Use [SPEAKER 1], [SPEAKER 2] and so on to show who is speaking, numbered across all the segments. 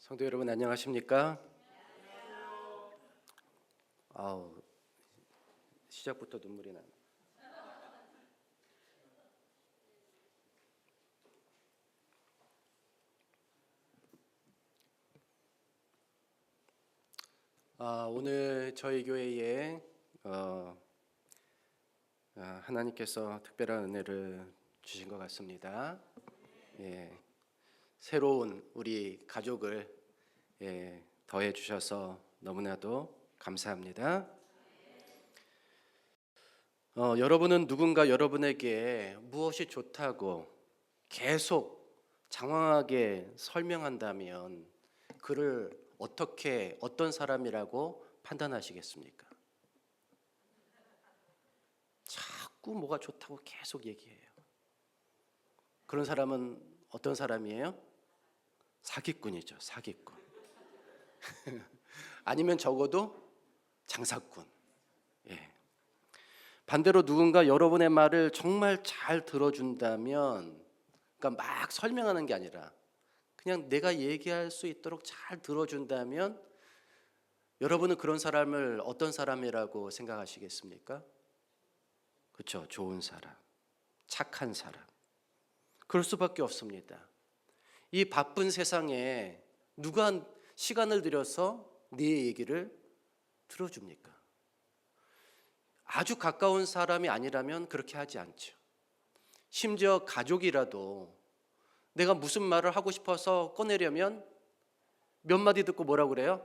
[SPEAKER 1] 성도 여러분 안녕하십니까? 시작부터 눈물이 나네. 오늘 저희 교회에 하나님께서 특별한 은혜를 주신 것 같습니다. 새로운 우리 가족을 더해 주셔서 너무나도 감사합니다. 여러분은 누군가 여러분에게 무엇이 좋다고 계속 장황하게 설명한다면 그를 어떤 사람이라고 판단하시겠습니까? 자꾸 뭐가 좋다고 계속 얘기해요. 그런 사람은 어떤 사람이에요? 사기꾼이죠, 사기꾼. 아니면 적어도 장사꾼. 반대로 누군가 여러분의 말을 정말 잘 들어준다면, 그러니까 막 설명하는 게 아니라 그냥 내가 얘기할 수 있도록 잘 들어준다면 여러분은 그런 사람을 어떤 사람이라고 생각하시겠습니까? 그렇죠, 좋은 사람, 착한 사람. 그럴 수밖에 없습니다. 이 바쁜 세상에 누가 시간을 들여서 네 얘기를 들어줍니까? 아주 가까운 사람이 아니라면 그렇게 하지 않죠. 심지어 가족이라도 내가 무슨 말을 하고 싶어서 꺼내려면 몇 마디 듣고 뭐라고 그래요?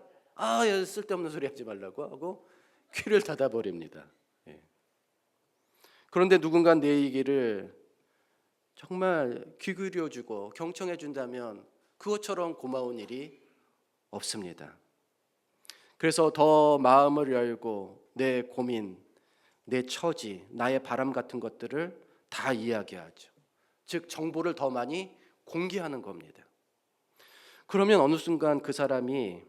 [SPEAKER 1] 쓸데없는 소리 하지 말라고 하고 귀를 닫아버립니다. 그런데 누군가 내 얘기를 정말 귀 기울여주고 경청해 준다면 그것처럼 고마운 일이 없습니다. 그래서 더 마음을 열고 내 고민, 내 처지, 나의 바람 같은 것들을 다 이야기하죠. 즉 정보를 더 많이 공개하는 겁니다. 그러면 어느 순간 그 사람이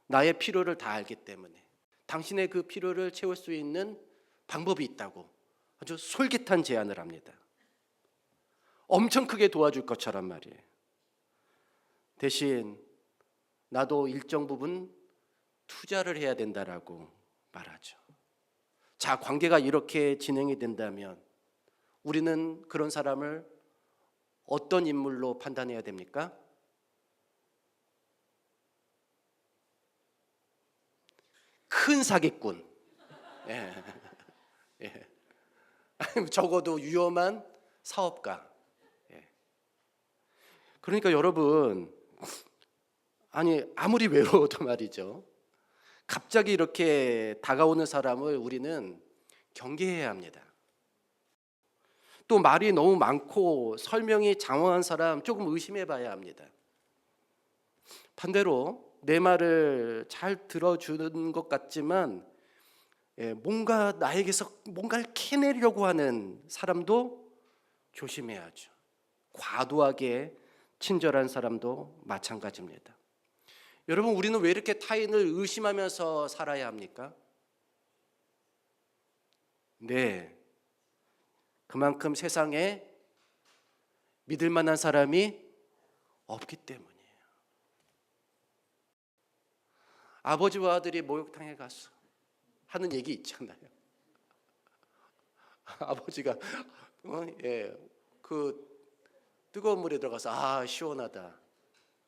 [SPEAKER 1] 나의 필요를 다 알기 때문에 당신의 그 필요를 채울 수 있는 방법이 있다고 아주 솔깃한 제안을 합니다. 엄청 크게 도와줄 것처럼 말이에요. 대신 나도 일정 부분 투자를 해야 된다라고 말하죠. 자, 관계가 이렇게 진행이 된다면 우리는 그런 사람을 어떤 인물로 판단해야 됩니까? 큰 사기꾼. 적어도 위험한 사업가. 그러니까 여러분, 아무리 외로워도 말이죠, 갑자기 이렇게 다가오는 사람을 우리는 경계해야 합니다. 또 말이 너무 많고 설명이 장황한 사람 조금 의심해 봐야 합니다. 반대로 내 말을 잘 들어주는 것 같지만 뭔가 나에게서 뭔가를 캐내려고 하는 사람도 조심해야죠. 과도하게 친절한 사람도 마찬가지입니다. 여러분, 우리는 왜 이렇게 타인을 의심하면서 살아야 합니까? 그만큼 세상에 믿을 만한 사람이 없기 때문이에요. 아버지와 아들이 목욕탕에 가서 하는 얘기 있잖아요. 아버지가 그 뜨거운 물에 들어가서 시원하다.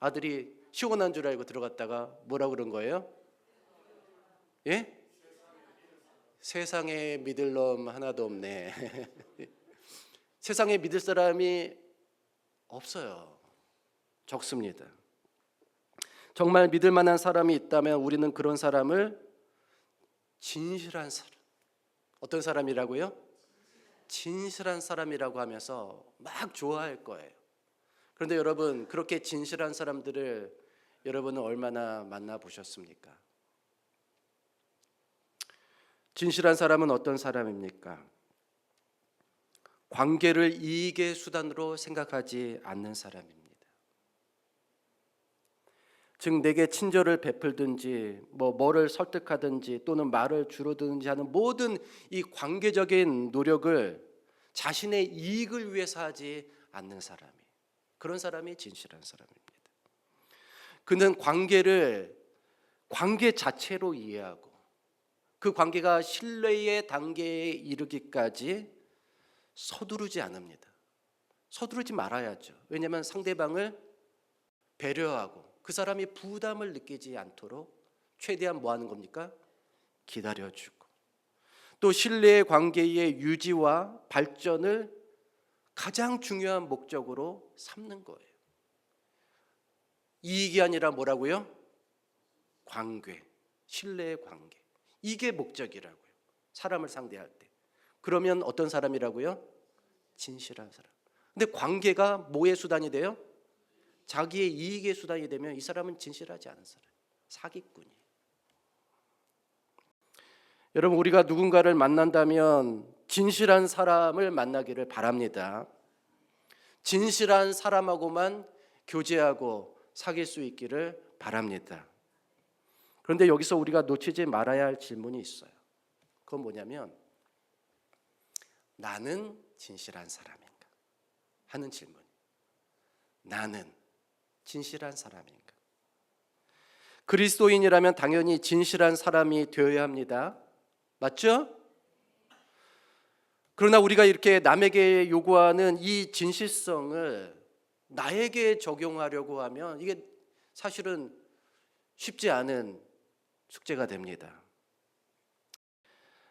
[SPEAKER 1] 아들이 시원한 줄 알고 들어갔다가 뭐라고 그런 거예요? 세상에 믿을 놈 하나도 없네. 세상에 믿을 사람이 없어요. 적습니다. 정말 믿을 만한 사람이 있다면 우리는 그런 사람을 진실한 사람, 어떤 사람이라고요? 진실한 사람이라고 하면서 막 좋아할 거예요. 그런데 여러분, 그렇게 진실한 사람들을 여러분은 얼마나 만나보셨습니까? 진실한 사람은 어떤 사람입니까? 관계를 이익의 수단으로 생각하지 않는 사람입니다. 즉 내게 친절을 베풀든지 뭐를 설득하든지 또는 말을 줄여드는지 하는 모든 이 관계적인 노력을 자신의 이익을 위해서 하지 않는 사람이, 그런 사람이 진실한 사람입니다. 그는 관계를 관계 자체로 이해하고 그 관계가 신뢰의 단계에 이르기까지 서두르지 않습니다. 서두르지 말아야죠. 왜냐하면 상대방을 배려하고 그 사람이 부담을 느끼지 않도록 최대한 뭐 하는 겁니까? 기다려주고 또 신뢰의 관계의 유지와 발전을 가장 중요한 목적으로 삼는 거예요. 이익이 아니라 뭐라고요? 관계, 신뢰의 관계. 이게 목적이라고요. 사람을 상대할 때. 그러면 어떤 사람이라고요? 진실한 사람. 근데 관계가 뭐의 수단이 돼요? 자기의 이익의 수단이 되면 이 사람은 진실하지 않은 사람, 사기꾼이에요. 여러분, 우리가 누군가를 만난다면 진실한 사람을 만나기를 바랍니다. 진실한 사람하고만 교제하고 사귈 수 있기를 바랍니다. 그런데 여기서 우리가 놓치지 말아야 할 질문이 있어요. 그건 뭐냐면 나는 진실한 사람인가 하는 질문. 나는 진실한 사람인가? 그리스도인이라면 당연히 진실한 사람이 되어야 합니다. 맞죠? 그러나 우리가 이렇게 남에게 요구하는 이 진실성을 나에게 적용하려고 하면 이게 사실은 쉽지 않은 숙제가 됩니다.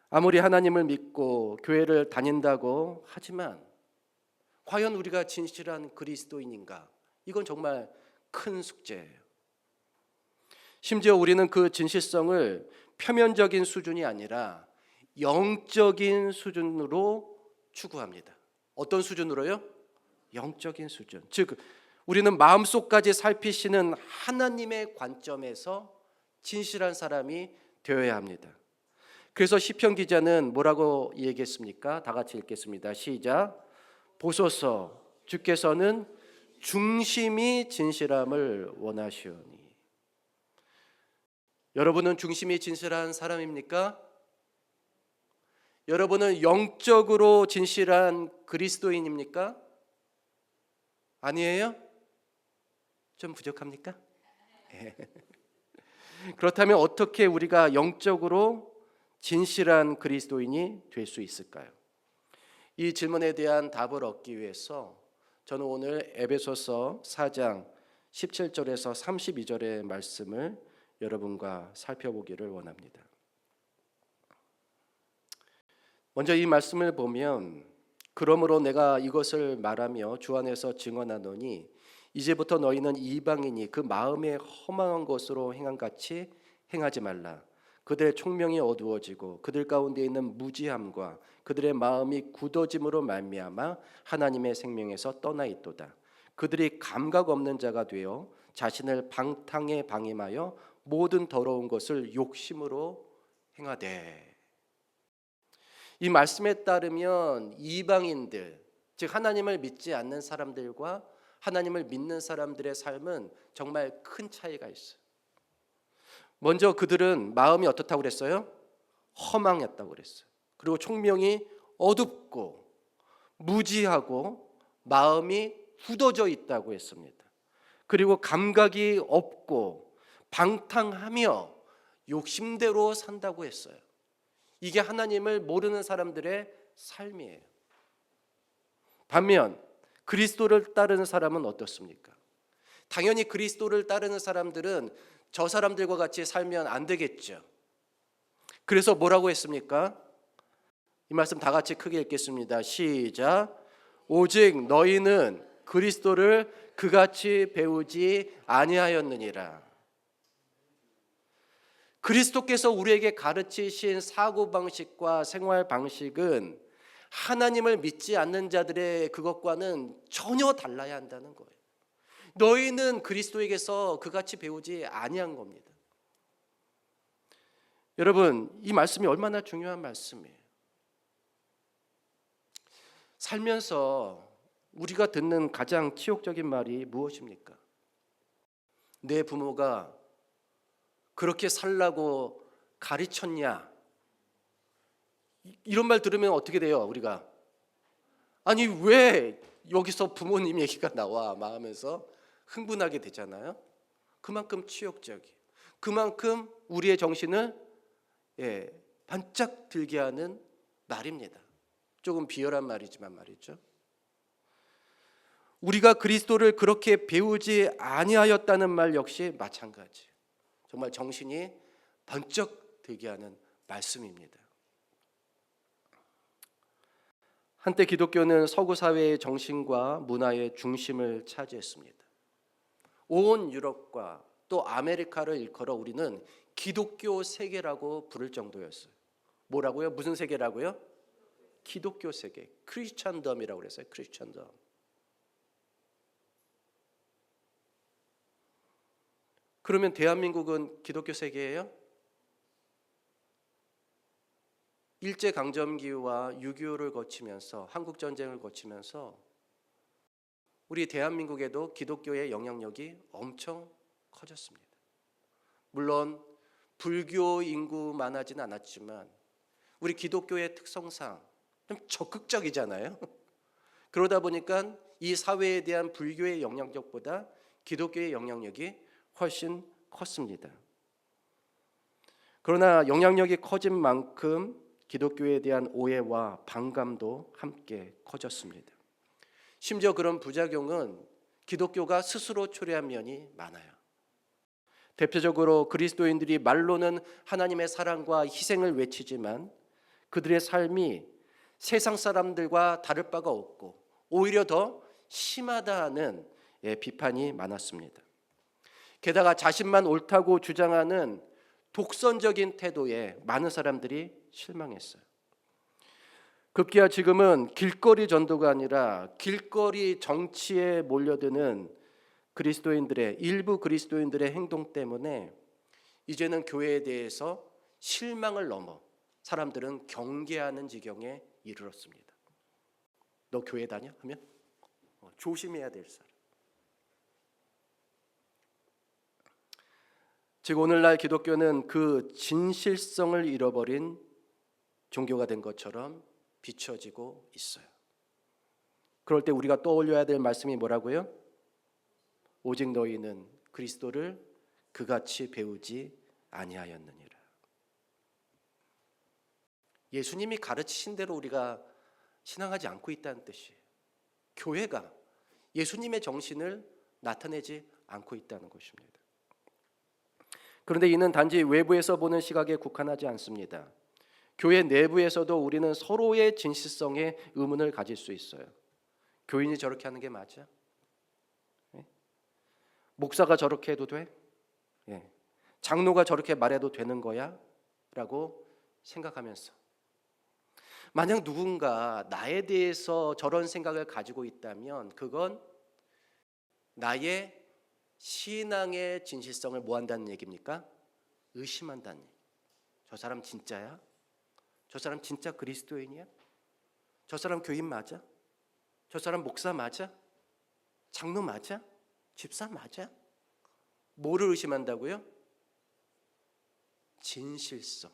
[SPEAKER 1] 아무리 하나님을 믿고 교회를 다닌다고 하지만 과연 우리가 진실한 그리스도인인가? 이건 정말 큰 숙제예요. 심지어 우리는 그 진실성을 표면적인 수준이 아니라 영적인 수준으로 추구합니다. 어떤 수준으로요? 영적인 수준. 즉 우리는 마음속까지 살피시는 하나님의 관점에서 진실한 사람이 되어야 합니다. 그래서 시편 기자는 뭐라고 얘기했습니까? 다 같이 읽겠습니다. 시작. 보소서, 주께서는 중심이 진실함을 원하시오니. 여러분은 중심이 진실한 사람입니까? 여러분은 영적으로 진실한 그리스도인입니까? 아니에요? 좀 부족합니까? 그렇다면 어떻게 우리가 영적으로 진실한 그리스도인이 될 수 있을까요? 이 질문에 대한 답을 얻기 위해서 저는 오늘 에베소서 4장 17절에서 32절의 말씀을 여러분과 살펴보기를 원합니다. 먼저 이 말씀을 보면 그러므로 내가 이것을 말하며 주 안에서 증언하노니 이제부터 너희는 이방인이 그 마음에 허망한 것으로 행함같이 행하지 말라. 그들의 총명이 어두워지고 그들 가운데 있는 무지함과 그들의 마음이 굳어짐으로 말미암아 하나님의 생명에서 떠나 있도다. 그들이 감각 없는 자가 되어 자신을 방탕에 방임하여 모든 더러운 것을 욕심으로 행하되. 이 말씀에 따르면 이방인들, 즉 하나님을 믿지 않는 사람들과 하나님을 믿는 사람들의 삶은 정말 큰 차이가 있어요. 먼저 그들은 마음이 어떻다고 그랬어요? 허망했다고 그랬어요. 그리고 총명이 어둡고 무지하고 마음이 굳어져 있다고 했습니다. 그리고 감각이 없고 방탕하며 욕심대로 산다고 했어요. 이게 하나님을 모르는 사람들의 삶이에요. 반면 그리스도를 따르는 사람은 어떻습니까? 당연히 그리스도를 따르는 사람들은 저 사람들과 같이 살면 안 되겠죠. 그래서 뭐라고 했습니까? 이 말씀 다 같이 크게 읽겠습니다. 시작. 오직 너희는 그리스도를 그같이 배우지 아니하였느니라. 그리스도께서 우리에게 가르치신 사고방식과 생활방식은 하나님을 믿지 않는 자들의 그것과는 전혀 달라야 한다는 거예요. 너희는 그리스도에게서 그같이 배우지 아니한 겁니다. 여러분, 이 말씀이 얼마나 중요한 말씀이에요. 살면서 우리가 듣는 가장 치욕적인 말이 무엇입니까? 내 부모가 그렇게 살라고 가르쳤냐? 이런 말 들으면 어떻게 돼요, 우리가? 아니, 왜 여기서 부모님 얘기가 나와? 막 하면서 흥분하게 되잖아요. 그만큼 치욕적이, 그만큼 우리의 정신을 반짝 들게 하는 말입니다. 조금 비열한 말이지만 말이죠. 우리가 그리스도를 그렇게 배우지 아니하였다는 말 역시 마찬가지. 정말 정신이 번쩍 들게 하는 말씀입니다. 한때 기독교는 서구 사회의 정신과 문화의 중심을 차지했습니다. 온 유럽과 또 아메리카를 일컬어 우리는 기독교 세계라고 부를 정도였어요. 뭐라고요? 무슨 세계라고요? 기독교 세계, 크리스천덤이라고 그랬어요. 크리스천덤. 그러면 대한민국은 기독교 세계예요? 일제강점기와 6.25를 거치면서 한국전쟁을 거치면서 우리 대한민국에도 기독교의 영향력이 엄청 커졌습니다. 물론 불교 인구 많아지는 않았지만 우리 기독교의 특성상 좀 적극적이잖아요. 그러다 보니까 이 사회에 대한 불교의 영향력보다 기독교의 영향력이 훨씬 컸습니다. 그러나 영향력이 커진 만큼 기독교에 대한 오해와 반감도 함께 커졌습니다. 심지어 그런 부작용은 기독교가 스스로 초래한 면이 많아요. 대표적으로 그리스도인들이 말로는 하나님의 사랑과 희생을 외치지만 그들의 삶이 세상 사람들과 다를 바가 없고 오히려 더 심하다는 비판이 많았습니다. 게다가 자신만 옳다고 주장하는 독선적인 태도에 많은 사람들이 실망했어요. 급기야 지금은 길거리 전도가 아니라 길거리 정치에 몰려드는 일부 그리스도인들의 행동 때문에 이제는 교회에 대해서 실망을 넘어 사람들은 경계하는 지경에 이르렀습니다. 너 교회 다녀? 하면 조심해야 될 사람. 즉 오늘날 기독교는 그 진실성을 잃어버린 종교가 된 것처럼 비춰지고 있어요. 그럴 때 우리가 떠올려야 될 말씀이 뭐라고요? 오직 너희는 그리스도를 그같이 배우지 아니하였느니라. 예수님이 가르치신 대로 우리가 신앙하지 않고 있다는 뜻이에요. 교회가 예수님의 정신을 나타내지 않고 있다는 것입니다. 그런데 이는 단지 외부에서 보는 시각에 국한하지 않습니다. 교회 내부에서도 우리는 서로의 진실성에 의문을 가질 수 있어요. 교인이 저렇게 하는 게 맞아? 목사가 저렇게 해도 돼? 장로가 저렇게 말해도 되는 거야? 라고 생각하면서 만약 누군가 나에 대해서 저런 생각을 가지고 있다면 그건 나의 신앙의 진실성을 뭐 한다는 얘기입니까? 의심한다는 얘기. 저 사람 진짜야? 저 사람 진짜 그리스도인이야? 저 사람 교인 맞아? 저 사람 목사 맞아? 장로 맞아? 집사 맞아? 뭐를 의심한다고요? 진실성.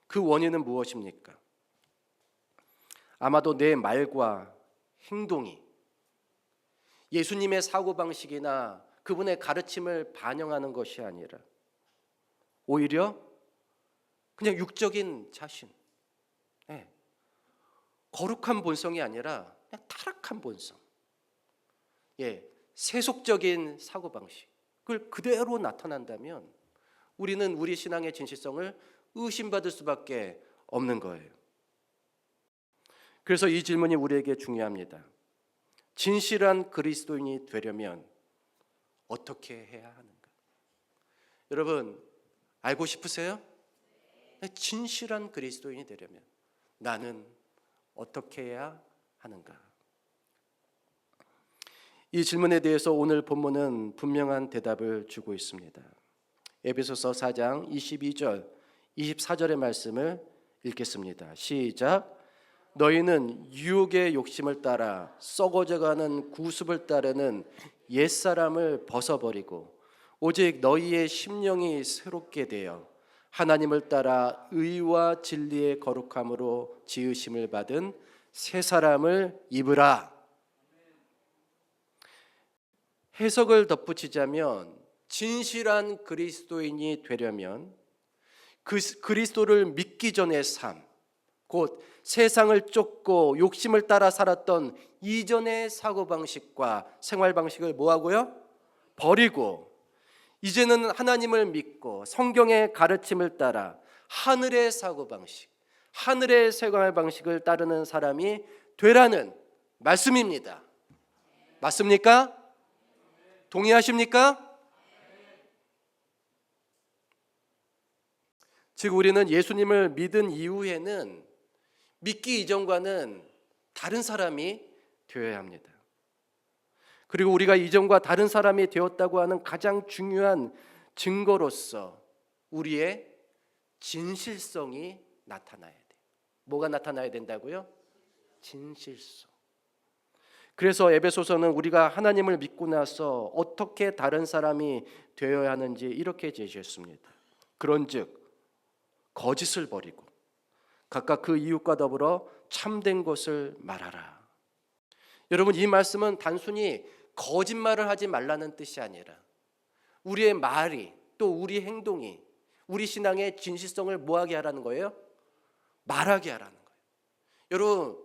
[SPEAKER 1] 그 원인은 무엇입니까? 아마도 내 말과 행동이 예수님의 사고방식이나 그분의 가르침을 반영하는 것이 아니라 오히려 그냥 육적인 자신, 거룩한 본성이 아니라 그냥 타락한 본성, 세속적인 사고방식을 그대로 나타난다면 우리는 우리 신앙의 진실성을 의심받을 수밖에 없는 거예요. 그래서 이 질문이 우리에게 중요합니다. 진실한 그리스도인이 되려면 어떻게 해야 하는가? 여러분 알고 싶으세요? 진실한 그리스도인이 되려면 나는 어떻게 해야 하는가? 이 질문에 대해서 오늘 본문은 분명한 대답을 주고 있습니다. 에베소서 4장 22절 24절의 말씀을 읽겠습니다. 시작. 너희는 유혹의 욕심을 따라 썩어져가는 구습을 따르는 옛사람을 벗어버리고 오직 너희의 심령이 새롭게 되어 하나님을 따라 의와 진리의 거룩함으로 지으심을 받은 새 사람을 입으라. 해석을 덧붙이자면 진실한 그리스도인이 되려면 그리스도를 믿기 전의 삶, 곧 세상을 쫓고 욕심을 따라 살았던 이전의 사고방식과 생활방식을 뭐하고요? 버리고 이제는 하나님을 믿고 성경의 가르침을 따라 하늘의 사고방식, 하늘의 생활방식을 따르는 사람이 되라는 말씀입니다. 맞습니까? 동의하십니까? 즉 우리는 예수님을 믿은 이후에는 믿기 이전과는 다른 사람이 되어야 합니다. 그리고 우리가 이전과 다른 사람이 되었다고 하는 가장 중요한 증거로서 우리의 진실성이 나타나야 돼요. 뭐가 나타나야 된다고요? 진실성. 그래서 에베소서는 우리가 하나님을 믿고 나서 어떻게 다른 사람이 되어야 하는지 이렇게 제시했습니다. 그런즉 거짓을 버리고 각각 그 이웃과 더불어 참된 것을 말하라. 여러분, 이 말씀은 단순히 거짓말을 하지 말라는 뜻이 아니라 우리의 말이 또 우리 행동이 우리 신앙의 진실성을 뭐하게 하라는 거예요? 말하게 하라는 거예요.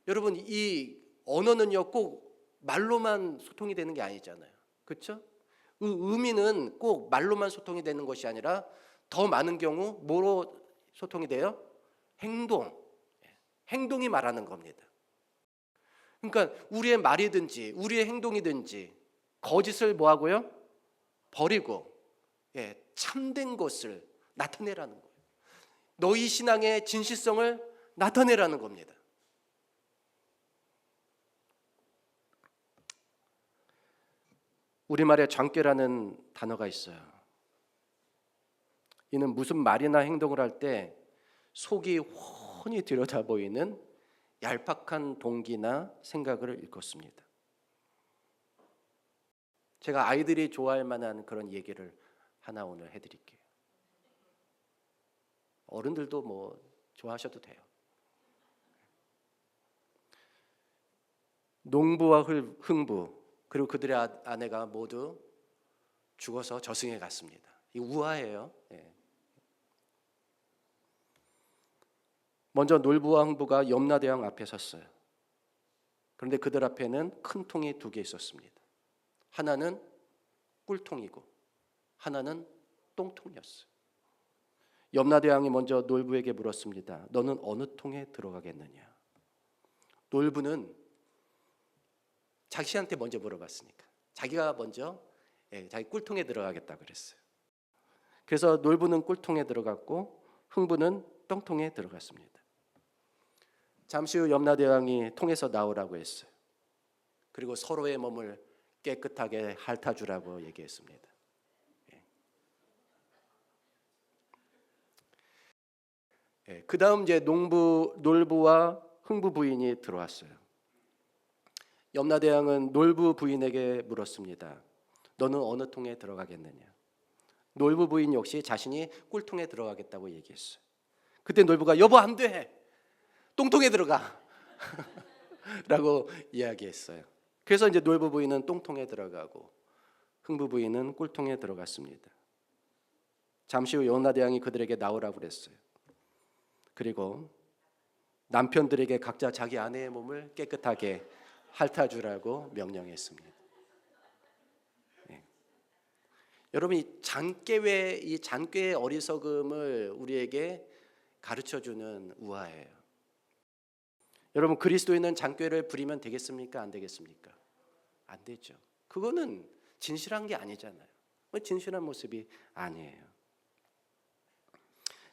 [SPEAKER 1] 여러분 이 언어는요 꼭 말로만 소통이 되는 게 아니잖아요. 그렇죠? 의미는 꼭 말로만 소통이 되는 것이 아니라 더 많은 경우 뭐로 소통이 돼요? 행동이 말하는 겁니다. 그러니까 우리의 말이든지 우리의 행동이든지 거짓을 뭐하고요? 버리고 참된 것을 나타내라는 거예요. 너희 신앙의 진실성을 나타내라는 겁니다. 우리말에 장꾀라는 단어가 있어요. 이는 무슨 말이나 행동을 할 때 속이 훤히 들여다 보이는 얄팍한 동기나 생각을 일컫습니다. 제가 아이들이 좋아할 만한 그런 얘기를 하나 오늘 해드릴게요. 어른들도 뭐 좋아하셔도 돼요. 농부와 흥부 그리고 그들의 아내가 모두 죽어서 저승에 갔습니다. 이 우화예요. 먼저 놀부와 흥부가 염라대왕 앞에 섰어요. 그런데 그들 앞에는 큰 통이 2개 있었습니다. 하나는 꿀통이고 하나는 똥통이었어요. 염라대왕이 먼저 놀부에게 물었습니다. 너는 어느 통에 들어가겠느냐? 놀부는 자기한테 먼저 물어봤으니까 자기가 먼저 자기 꿀통에 들어가겠다 그랬어요. 그래서 놀부는 꿀통에 들어갔고 흥부는 똥통에 들어갔습니다. 잠시 후 염라대왕이 통에서 나오라고 했어요. 그리고 서로의 몸을 깨끗하게 핥아주라고 얘기했습니다. 그 다음 이제 놀부와 흥부 부인이 들어왔어요. 염라대왕은 놀부 부인에게 물었습니다. 너는 어느 통에 들어가겠느냐? 놀부 부인 역시 자신이 꿀통에 들어가겠다고 얘기했어요. 그때 놀부가 여보 안 돼. 똥통에 들어가. 라고 이야기했어요. 그래서 이제 놀부 부인은 똥통에 들어가고 흥부 부인은 꿀통에 들어갔습니다. 잠시 후 염라대왕이 그들에게 나오라고 그랬어요. 그리고 남편들에게 각자 자기 아내의 몸을 깨끗하게 핥아주라고 명령했습니다. 여러분 이 잔꾀의 어리석음을 우리에게 가르쳐주는 우화예요. 여러분 그리스도인은 잔꾀를 부리면 되겠습니까? 안 되겠습니까? 안 되죠. 그거는 진실한 게 아니잖아요. 진실한 모습이 아니에요.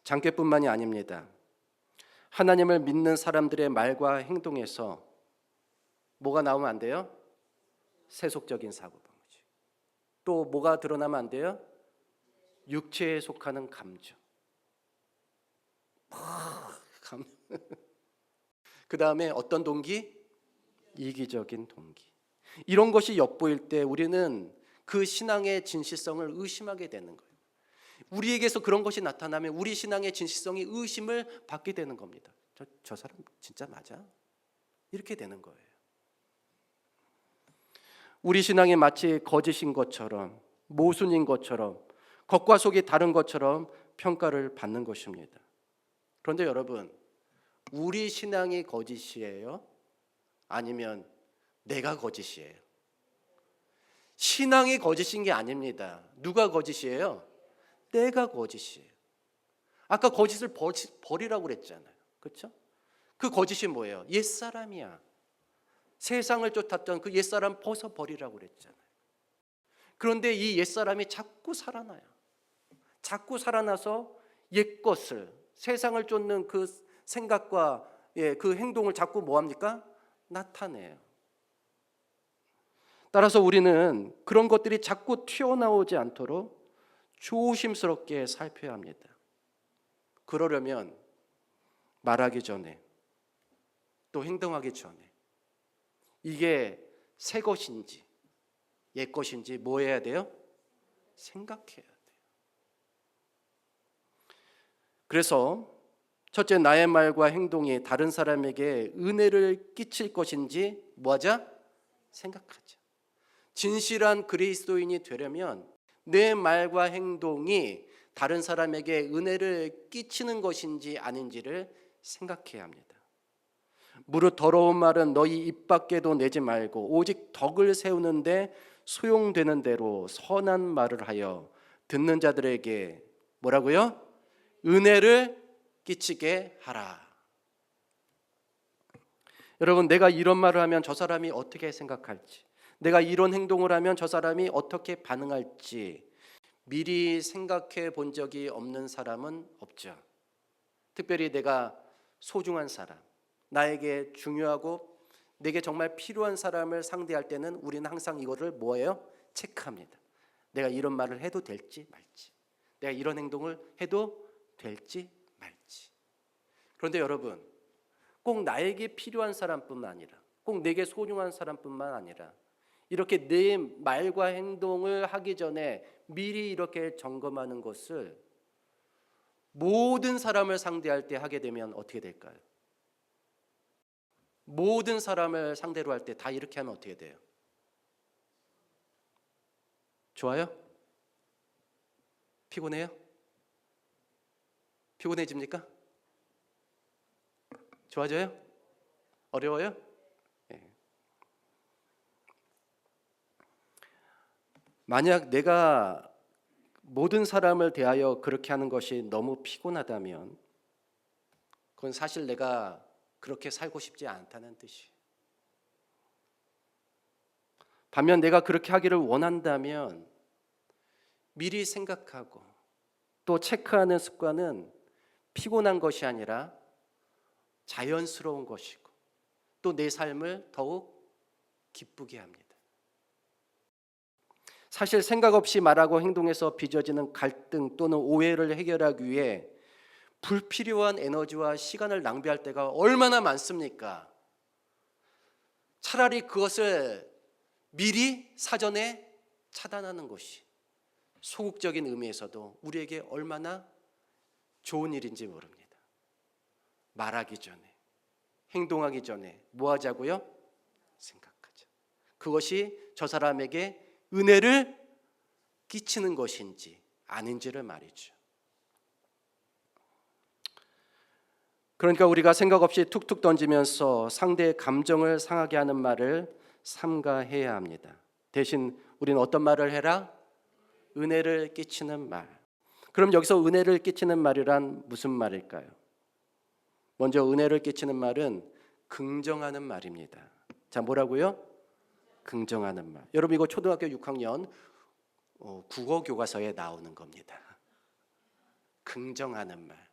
[SPEAKER 1] 잔꾀뿐만이 아닙니다. 하나님을 믿는 사람들의 말과 행동에서 뭐가 나오면 안 돼요? 세속적인 사고방식. 또 뭐가 드러나면 안 돼요? 육체에 속하는 감정. 그 다음에 어떤 동기? 이기적인 동기. 이런 것이 엿보일 때 우리는 그 신앙의 진실성을 의심하게 되는 거예요. 우리에게서 그런 것이 나타나면 우리 신앙의 진실성이 의심을 받게 되는 겁니다. 저 사람 진짜 맞아? 이렇게 되는 거예요. 우리 신앙이 마치 거짓인 것처럼, 모순인 것처럼, 겉과 속이 다른 것처럼 평가를 받는 것입니다. 그런데 여러분, 우리 신앙이 거짓이에요? 아니면 내가 거짓이에요? 신앙이 거짓인 게 아닙니다. 누가 거짓이에요? 내가 거짓이에요. 아까 거짓을 버리라고 그랬잖아요. 그렇죠? 그 거짓이 뭐예요? 옛사람이야. 세상을 쫓았던 그 옛사람 벗어버리라고 그랬잖아요. 그런데 이 옛사람이 자꾸 살아나요. 자꾸 살아나서 옛것을, 세상을 쫓는 그 생각과 그 행동을 자꾸 뭐합니까? 나타내요. 따라서 우리는 그런 것들이 자꾸 튀어나오지 않도록 조심스럽게 살펴야 합니다. 그러려면 말하기 전에, 또 행동하기 전에 이게 새 것인지 옛 것인지 뭐 해야 돼요? 생각해야 돼요. 그래서 첫째, 나의 말과 행동이 다른 사람에게 은혜를 끼칠 것인지 뭐하자? 생각하자. 진실한 그리스도인이 되려면 내 말과 행동이 다른 사람에게 은혜를 끼치는 것인지 아닌지를 생각해야 합니다. 무릇 더러운 말은 너희 입 밖에도 내지 말고 오직 덕을 세우는데 소용되는 대로 선한 말을 하여 듣는 자들에게 뭐라고요? 은혜를 끼치게 하라. 여러분, 내가 이런 말을 하면 저 사람이 어떻게 생각할지, 내가 이런 행동을 하면 저 사람이 어떻게 반응할지 미리 생각해 본 적이 없는 사람은 없죠. 특별히 내가 소중한 사람, 나에게 중요하고 내게 정말 필요한 사람을 상대할 때는 우리는 항상 이거를 뭐예요? 체크합니다. 내가 이런 말을 해도 될지 말지, 내가 이런 행동을 해도 될지 말지. 그런데 여러분, 꼭 나에게 필요한 사람뿐만 아니라, 꼭 내게 소중한 사람뿐만 아니라 이렇게 내 말과 행동을 하기 전에 미리 이렇게 점검하는 것을 모든 사람을 상대할 때 하게 되면 어떻게 될까요? 모든 사람을 상대로 할 때 다 이렇게 하면 어떻게 돼요? 좋아요? 피곤해요? 피곤해집니까? 좋아져요? 어려워요? 네. 만약 내가 모든 사람을 대하여 그렇게 하는 것이 너무 피곤하다면 그건 사실 내가 그렇게 살고 싶지 않다는 뜻이에요. 반면 내가 그렇게 하기를 원한다면 미리 생각하고 또 체크하는 습관은 피곤한 것이 아니라 자연스러운 것이고 또 내 삶을 더욱 기쁘게 합니다. 사실 생각 없이 말하고 행동해서 빚어지는 갈등 또는 오해를 해결하기 위해 불필요한 에너지와 시간을 낭비할 때가 얼마나 많습니까? 차라리 그것을 미리 사전에 차단하는 것이 소극적인 의미에서도 우리에게 얼마나 좋은 일인지 모릅니다. 말하기 전에, 행동하기 전에 뭐 하자고요? 생각하자. 그것이 저 사람에게 은혜를 끼치는 것인지 아닌지를 말이죠. 그러니까 우리가 생각 없이 툭툭 던지면서 상대의 감정을 상하게 하는 말을 삼가해야 합니다. 대신 우리는 어떤 말을 해라? 은혜를 끼치는 말. 그럼 여기서 은혜를 끼치는 말이란 무슨 말일까요? 먼저 은혜를 끼치는 말은 긍정하는 말입니다. 자, 뭐라고요? 긍정하는 말. 여러분, 이거 초등학교 6학년 국어 교과서에 나오는 겁니다. 긍정하는 말.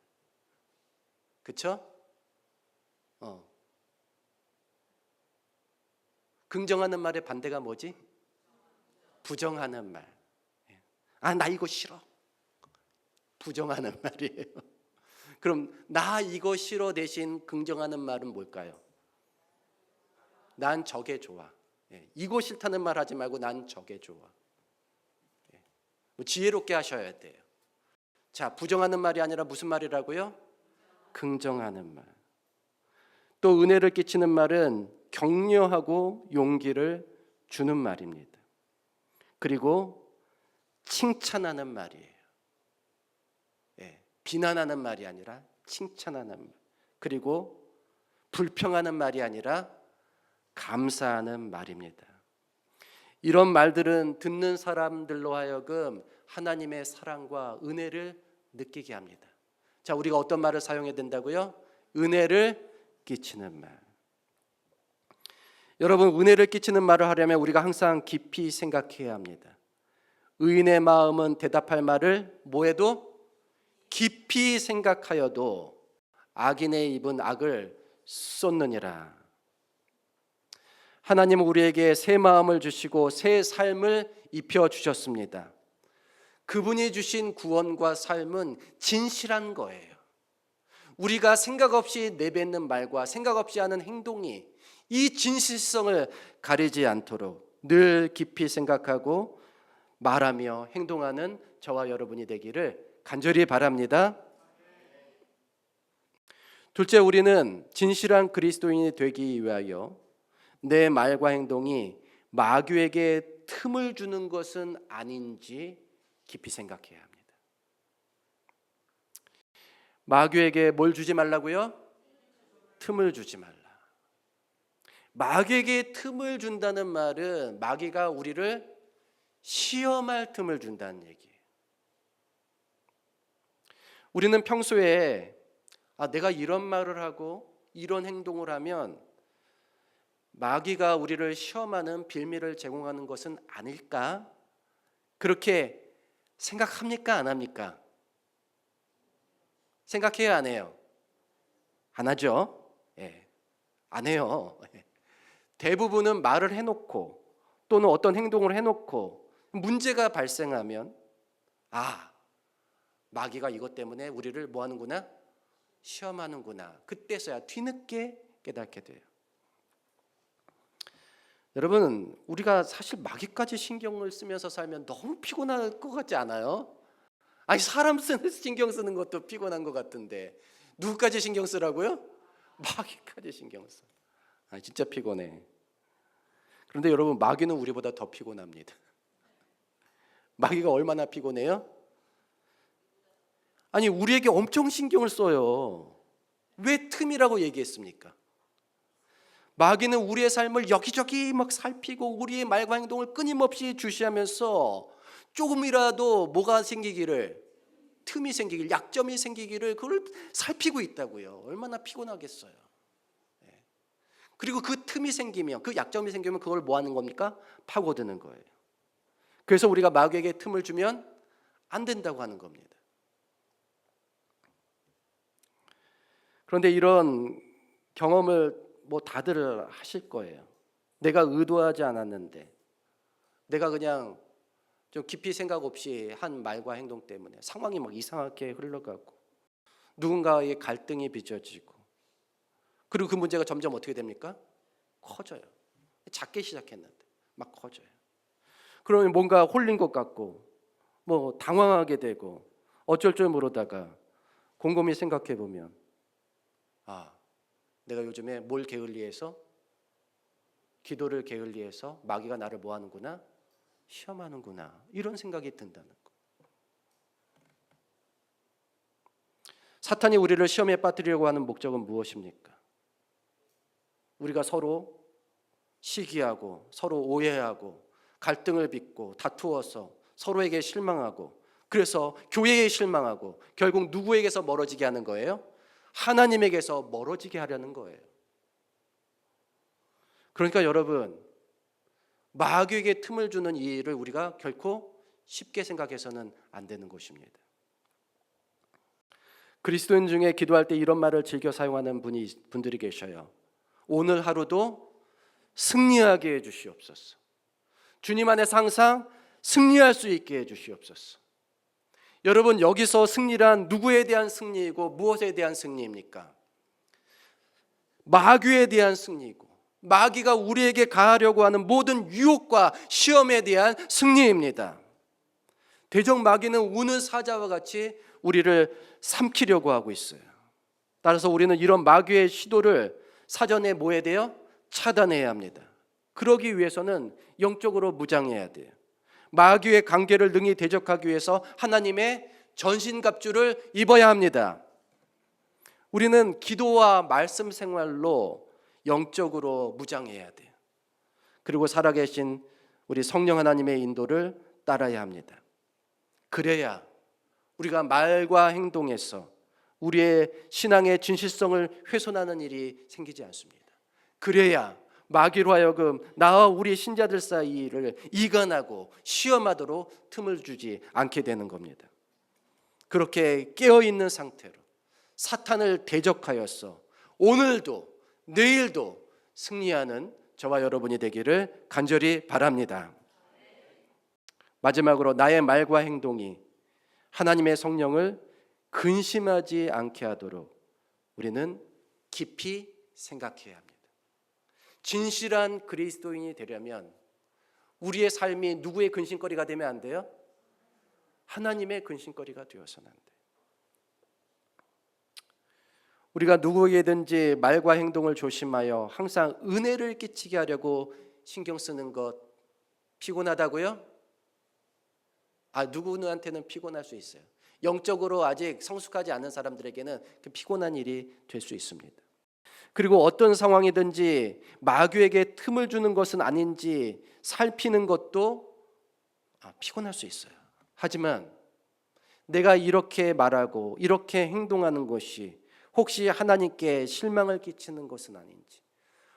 [SPEAKER 1] 그렇죠? 긍정하는 말의 반대가 뭐지? 부정하는 말. 아, 나 이거 싫어. 부정하는 말이에요. 그럼 나 이거 싫어 대신 긍정하는 말은 뭘까요? 난 저게 좋아. 이거 싫다는 말 하지 말고 난 저게 좋아. 지혜롭게 하셔야 돼요. 자, 부정하는 말이 아니라 무슨 말이라고요? 긍정하는 말. 또 은혜를 끼치는 말은 격려하고 용기를 주는 말입니다. 그리고 칭찬하는 말이에요. 비난하는 말이 아니라 칭찬하는 말. 그리고 불평하는 말이 아니라 감사하는 말입니다. 이런 말들은 듣는 사람들로 하여금 하나님의 사랑과 은혜를 느끼게 합니다. 자, 우리가 어떤 말을 사용해야 된다고요? 은혜를 끼치는 말. 여러분, 은혜를 끼치는 말을 하려면 우리가 항상 깊이 생각해야 합니다. 의인의 마음은 대답할 말을 뭐해도 깊이 생각하여도 악인의 입은 악을 쏟느니라. 하나님은 우리에게 새 마음을 주시고 새 삶을 입혀 주셨습니다. 그분이 주신 구원과 삶은 진실한 거예요. 우리가 생각 없이 내뱉는 말과 생각 없이 하는 행동이 이 진실성을 가리지 않도록 늘 깊이 생각하고 말하며 행동하는 저와 여러분이 되기를 간절히 바랍니다. 둘째, 우리는 진실한 그리스도인이 되기 위하여 내 말과 행동이 마귀에게 틈을 주는 것은 아닌지 깊이 생각해야 합니다. 마귀에게 뭘 주지 말라고요? 틈을 주지 말라. 마귀에게 틈을 준다는 말은 마귀가 우리를 시험할 틈을 준다는 얘기예요. 우리는 평소에 내가 이런 말을 하고 이런 행동을 하면 마귀가 우리를 시험하는 빌미를 제공하는 것은 아닐까? 그렇게 생각합니까? 안 합니까? 생각해요? 안 해요? 안 하죠? 안 해요. 대부분은 말을 해놓고 또는 어떤 행동을 해놓고 문제가 발생하면 마귀가 이것 때문에 우리를 뭐 하는구나? 시험하는구나. 그때서야 뒤늦게 깨닫게 돼요. 여러분, 우리가 사실 마귀까지 신경을 쓰면서 살면 너무 피곤할 것 같지 않아요? 사람 신경 쓰는 것도 피곤한 것 같은데 누구까지 신경 쓰라고요? 마귀까지 신경 써. 진짜 피곤해. 그런데 여러분, 마귀는 우리보다 더 피곤합니다. 마귀가 얼마나 피곤해요? 우리에게 엄청 신경을 써요. 왜 틈이라고 얘기했습니까? 마귀는 우리의 삶을 여기저기 막 살피고 우리의 말과 행동을 끊임없이 주시하면서 조금이라도 뭐가 생기기를, 틈이 생기기를, 약점이 생기기를 그걸 살피고 있다고요. 얼마나 피곤하겠어요. 그리고 그 틈이 생기면, 그 약점이 생기면 그걸 뭐 하는 겁니까? 파고드는 거예요. 그래서 우리가 마귀에게 틈을 주면 안 된다고 하는 겁니다. 그런데 이런 경험을 다들 하실 거예요. 내가 의도하지 않았는데, 내가 그냥 좀 깊이 생각 없이 한 말과 행동 때문에 상황이 막 이상하게 흘러가고 누군가의 갈등이 빚어지고, 그리고 그 문제가 점점 어떻게 됩니까? 커져요. 작게 시작했는데 막 커져요. 그러면 뭔가 홀린 것 같고 당황하게 되고 어쩔 줄 모르다가 곰곰이 생각해 보면 내가 요즘에 뭘 게을리해서, 기도를 게을리해서 마귀가 나를 뭐 하는구나? 시험하는구나. 이런 생각이 든다는 거. 사탄이 우리를 시험에 빠뜨리려고 하는 목적은 무엇입니까? 우리가 서로 시기하고 서로 오해하고 갈등을 빚고 다투어서 서로에게 실망하고, 그래서 교회에 실망하고 결국 누구에게서 멀어지게 하는 거예요? 하나님에게서 멀어지게 하려는 거예요. 그러니까 여러분, 마귀에게 틈을 주는 이 일을 우리가 결코 쉽게 생각해서는 안 되는 것입니다. 그리스도인 중에 기도할 때 이런 말을 즐겨 사용하는 분들이 계셔요. 오늘 하루도 승리하게 해주시옵소서. 주님 안에서 항상 승리할 수 있게 해주시옵소서. 여러분, 여기서 승리란 누구에 대한 승리이고 무엇에 대한 승리입니까? 마귀에 대한 승리이고, 마귀가 우리에게 가하려고 하는 모든 유혹과 시험에 대한 승리입니다. 대적 마귀는 우는 사자와 같이 우리를 삼키려고 하고 있어요. 따라서 우리는 이런 마귀의 시도를 사전에 뭐 해야 돼요? 차단해야 합니다. 그러기 위해서는 영적으로 무장해야 돼요. 마귀의 관계를 능히 대적하기 위해서 하나님의 전신갑주를 입어야 합니다. 우리는 기도와 말씀 생활로 영적으로 무장해야 돼요. 그리고 살아계신 우리 성령 하나님의 인도를 따라야 합니다. 그래야 우리가 말과 행동에서 우리의 신앙의 진실성을 훼손하는 일이 생기지 않습니다. 그래야 마귀로 하여금 나와 우리 신자들 사이를 이간하고 시험하도록 틈을 주지 않게 되는 겁니다. 그렇게 깨어있는 상태로 사탄을 대적하여서 오늘도 내일도 승리하는 저와 여러분이 되기를 간절히 바랍니다. 마지막으로 나의 말과 행동이 하나님의 성령을 근심하지 않게 하도록 우리는 깊이 생각해야 합니다. 진실한 그리스도인이 되려면 우리의 삶이 누구의 근심거리가 되면 안 돼요? 하나님의 근심거리가 되어서는 안 돼요. 우리가 누구에게든지 말과 행동을 조심하여 항상 은혜를 끼치게 하려고 신경 쓰는 것 피곤하다고요? 누구한테는 피곤할 수 있어요. 영적으로 아직 성숙하지 않은 사람들에게는 피곤한 일이 될 수 있습니다. 그리고 어떤 상황이든지 마귀에게 틈을 주는 것은 아닌지 살피는 것도 피곤할 수 있어요. 하지만 내가 이렇게 말하고 이렇게 행동하는 것이 혹시 하나님께 실망을 끼치는 것은 아닌지,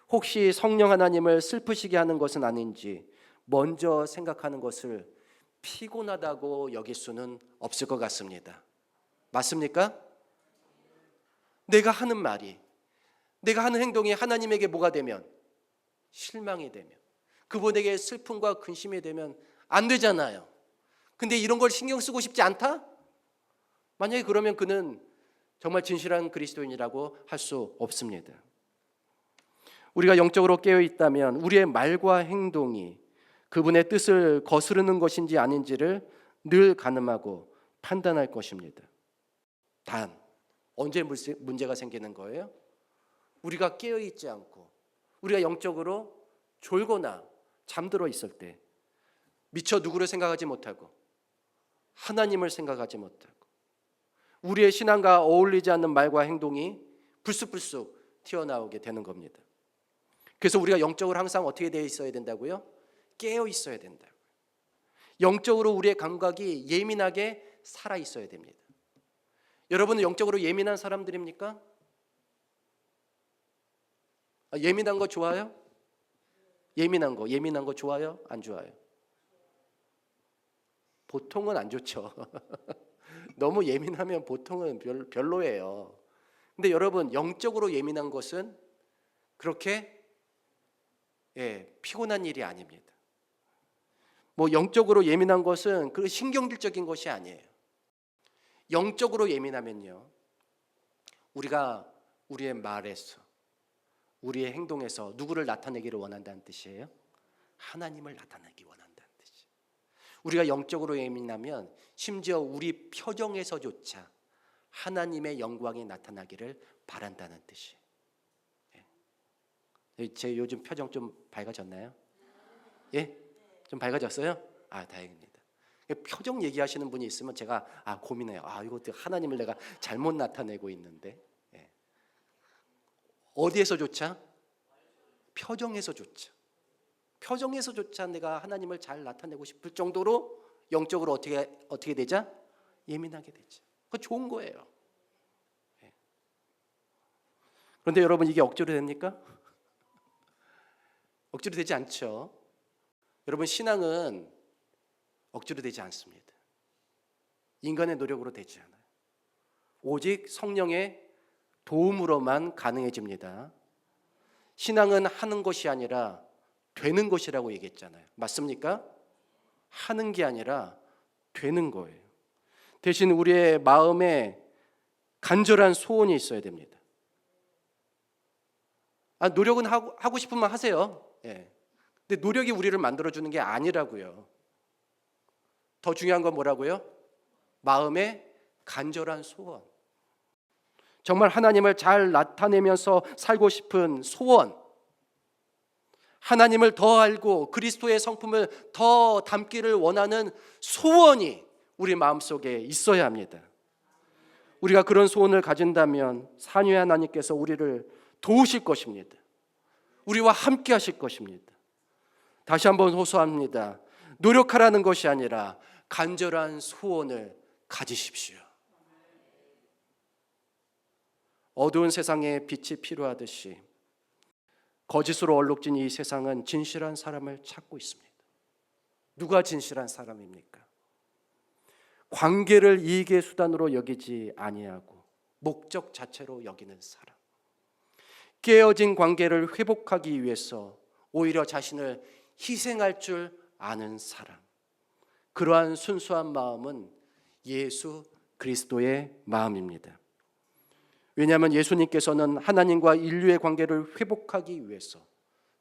[SPEAKER 1] 혹시 성령 하나님을 슬프시게 하는 것은 아닌지 먼저 생각하는 것을 피곤하다고 여길 수는 없을 것 같습니다. 맞습니까? 내가 하는 말이, 내가 하는 행동이 하나님에게 뭐가 되면, 실망이 되면, 그분에게 슬픔과 근심이 되면 안 되잖아요. 근데 이런 걸 신경 쓰고 싶지 않다? 만약에 그러면 그는 정말 진실한 그리스도인이라고 할 수 없습니다. 우리가 영적으로 깨어 있다면 우리의 말과 행동이 그분의 뜻을 거스르는 것인지 아닌지를 늘 가늠하고 판단할 것입니다. 단, 언제 문제가 생기는 거예요? 우리가 깨어 있지 않고 우리가 영적으로 졸거나 잠들어 있을 때, 미처 누구를 생각하지 못하고 하나님을 생각하지 못하고 우리의 신앙과 어울리지 않는 말과 행동이 불쑥불쑥 튀어나오게 되는 겁니다. 그래서 우리가 영적으로 항상 어떻게 되어 있어야 된다고요? 깨어 있어야 된다고요. 영적으로 우리의 감각이 예민하게 살아 있어야 됩니다. 여러분은 영적으로 예민한 사람들입니까? 예민한 거 좋아요? 예민한 거 좋아요? 안 좋아요? 보통은 안 좋죠. 너무 예민하면 보통은 별로예요. 근데 여러분, 영적으로 예민한 것은 그렇게 피곤한 일이 아닙니다. 영적으로 예민한 것은 그 신경질적인 것이 아니에요. 영적으로 예민하면요, 우리가 우리의 말에서, 우리의 행동에서 누구를 나타내기를 원한다는 뜻이에요? 하나님을 나타내기 원한다는 뜻이에요. 우리가 영적으로 예민하면 심지어 우리 표정에서조차 하나님의 영광이 나타나기를 바란다는 뜻이에요. 제 요즘 표정 좀 밝아졌나요? 예? 좀 밝아졌어요? 다행입니다. 표정 얘기하시는 분이 있으면 제가 고민해요. 이거 하나님을 내가 잘못 나타내고 있는데. 어디에서조차? 표정에서조차 내가 하나님을 잘 나타내고 싶을 정도로 영적으로 어떻게 되자? 예민하게 되죠. 그거 좋은 거예요. 그런데 여러분, 이게 억지로 됩니까? 억지로 되지 않죠. 여러분, 신앙은 억지로 되지 않습니다. 인간의 노력으로 되지 않아요. 오직 성령의 도움으로만 가능해집니다. 신앙은 하는 것이 아니라 되는 것이라고 얘기했잖아요. 맞습니까? 하는 게 아니라 되는 거예요. 대신 우리의 마음에 간절한 소원이 있어야 됩니다. 노력은 하고 싶으면 하세요. 근데 노력이 우리를 만들어주는 게 아니라고요. 더 중요한 건 뭐라고요? 마음의 간절한 소원. 정말 하나님을 잘 나타내면서 살고 싶은 소원. 하나님을 더 알고 그리스도의 성품을 더 담기를 원하는 소원이 우리 마음속에 있어야 합니다. 우리가 그런 소원을 가진다면 삼위 하나님께서 우리를 도우실 것입니다. 우리와 함께 하실 것입니다. 다시 한번 호소합니다. 노력하라는 것이 아니라 간절한 소원을 가지십시오. 어두운 세상에 빛이 필요하듯이 거짓으로 얼룩진 이 세상은 진실한 사람을 찾고 있습니다. 누가 진실한 사람입니까? 관계를 이익의 수단으로 여기지 아니하고 목적 자체로 여기는 사람. 깨어진 관계를 회복하기 위해서 오히려 자신을 희생할 줄 아는 사람. 그러한 순수한 마음은 예수 그리스도의 마음입니다. 왜냐하면 예수님께서는 하나님과 인류의 관계를 회복하기 위해서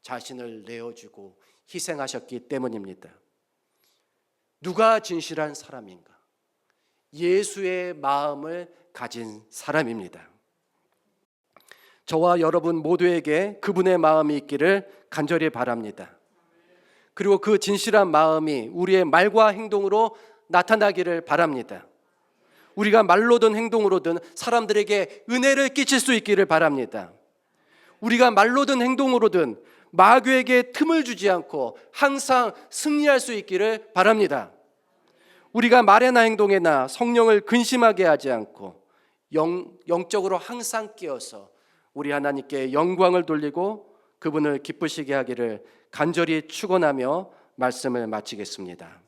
[SPEAKER 1] 자신을 내어주고 희생하셨기 때문입니다. 누가 진실한 사람인가? 예수의 마음을 가진 사람입니다. 저와 여러분 모두에게 그분의 마음이 있기를 간절히 바랍니다. 그리고 그 진실한 마음이 우리의 말과 행동으로 나타나기를 바랍니다. 우리가 말로든 행동으로든 사람들에게 은혜를 끼칠 수 있기를 바랍니다. 우리가 말로든 행동으로든 마귀에게 틈을 주지 않고 항상 승리할 수 있기를 바랍니다. 우리가 말에나 행동에나 성령을 근심하게 하지 않고 영적으로 항상 깨어서 우리 하나님께 영광을 돌리고 그분을 기쁘시게 하기를 간절히 축원하며 말씀을 마치겠습니다.